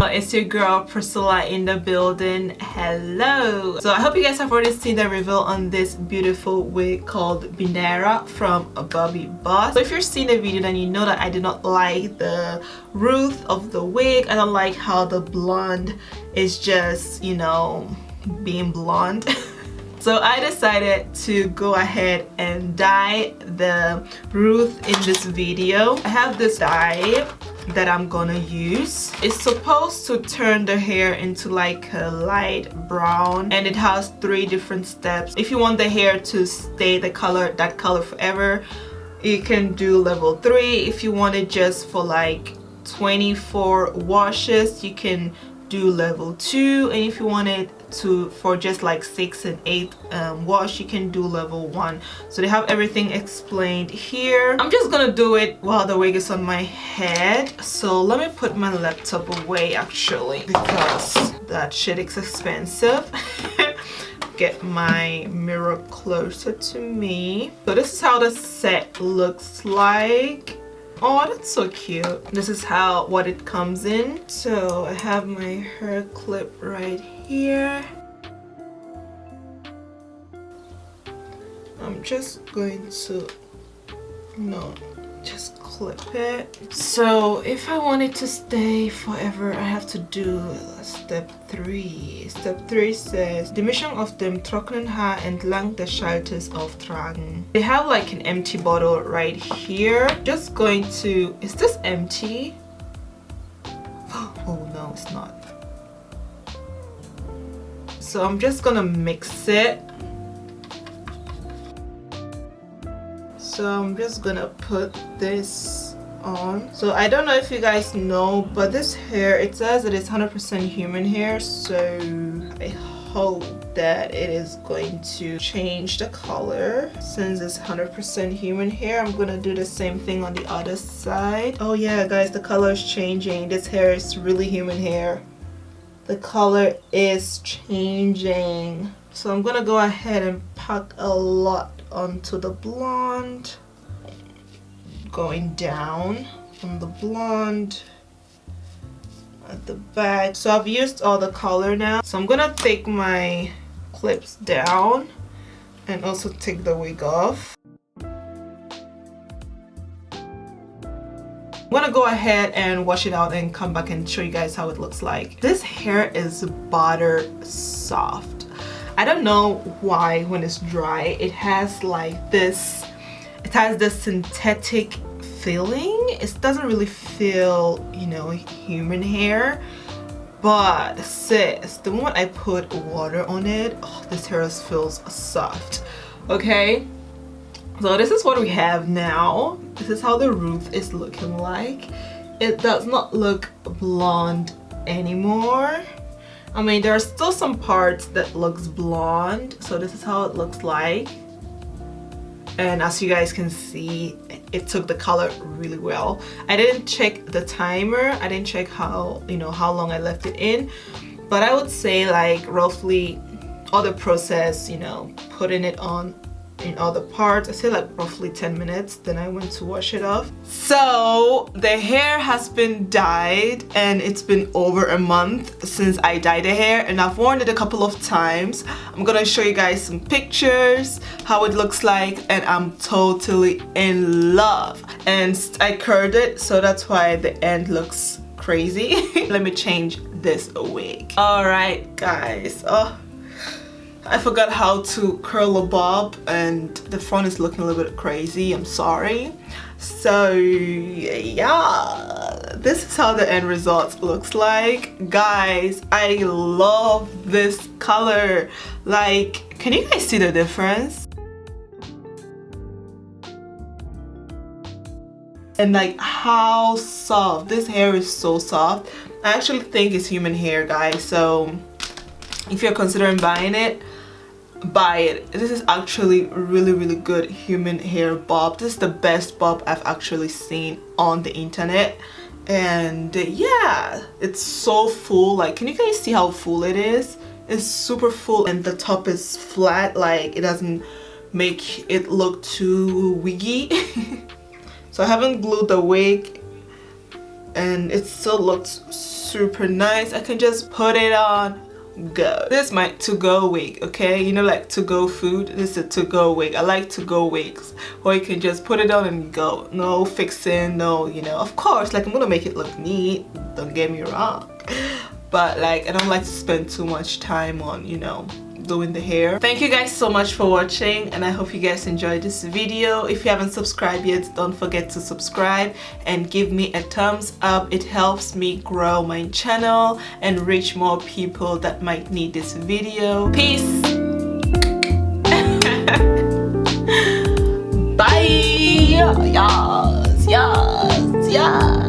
It's your girl Priscilla in the building. Hello. So I hope you guys have already seen the reveal on this beautiful wig called Binara from Bobbi Boss. So if you're seeing the video, then you know that I did not like the root of the wig. I don't like how the blonde is just, you know, being blonde. So I decided to go ahead and dye the root in this video. I have this dye that I'm gonna use. It's supposed to turn the hair into like a light brown, and it has 3 different steps. If you want the hair to stay that color forever, you can do level 3. If you want it just for like 24 washes, you can do level 2, and if you want it for just like 6 and 8 wash, you can do level 1. So they have everything explained here. I'm just gonna do it while the wig is on my head. So let me put my laptop away actually, because that shit is expensive. Get my mirror closer to me. So this is how the set looks like. Oh, that's so cute. This is what it comes in. So I have my hair clip right here. I'm just going to just clip it. So if I want it to stay forever, I have to do step 3. Step 3 says die Mischung auf dem trockenen Haar entlang des Schalters auftragen. They have like an empty bottle right here. Just going to, is this empty? Oh no, it's not. So I'm just gonna mix it. So I'm just gonna put this on. So I don't know if you guys know, but this hair, it says that it's 100% human hair, so I hope that it is going to change the color. Since it's 100% human hair, I'm gonna do the same thing on the other side. Oh yeah guys, the color is changing. This hair is really human hair. The color is changing. So I'm gonna go ahead and pack a lot onto the blonde, going down on the blonde at the back. So I've used all the color now, so I'm gonna take my clips down and also take the wig off. I'm gonna go ahead and wash it out and come back and show you guys how it looks like. This hair is butter soft. I don't know why when it's dry it has like this, it has this synthetic feeling. It doesn't really feel, you know, human hair, but sis, the moment I put water on it, oh, this hair feels soft. Okay, so this is what we have now. This is how the root is looking like. It does not look blonde anymore. I mean, there are still some parts that looks blonde, so this is how it looks like. And as you guys can see, it took the color really well. I didn't check the timer. I didn't check how long I left it in, but I would say like roughly all the process, you know, putting it on in other parts, I say like roughly 10 minutes. Then I went to wash it off. So the hair has been dyed, and it's been over a month since I dyed the hair, and I've worn it a couple of times. I'm gonna show you guys some pictures how it looks like, and I'm totally in love. And I curled it, so that's why the end looks crazy. Let me change this wig. All right guys, oh, I forgot how to curl a bob, and the front is looking a little bit crazy. I'm sorry. So yeah, this is how the end result looks like. Guys, I love this color. Like, can you guys see the difference? And like how soft this hair is. So soft. I actually think it's human hair, guys, so if you're considering buying it, buy it. This is actually really good human hair bob. This is the best bob I've actually seen on the internet. And yeah, it's so full. Like, can you guys see how full it is? It's super full, and the top is flat. Like, it doesn't make it look too wiggy. So I haven't glued the wig and it still looks super nice. I can just put it on, go. This is my to-go wig, okay? You know, like to-go food. This is a to-go wig. I like to-go wigs where you can just put it on and go. No fixing, no, you know, of course, like I'm gonna make it look neat, don't get me wrong, but like I don't like to spend too much time on, you know, doing the hair. Thank you guys so much for watching, and I hope you guys enjoyed this video. If you haven't subscribed yet, don't forget to subscribe and give me a thumbs up. It helps me grow my channel and reach more people that might need this video. Peace. Bye. Yes, yes, yes.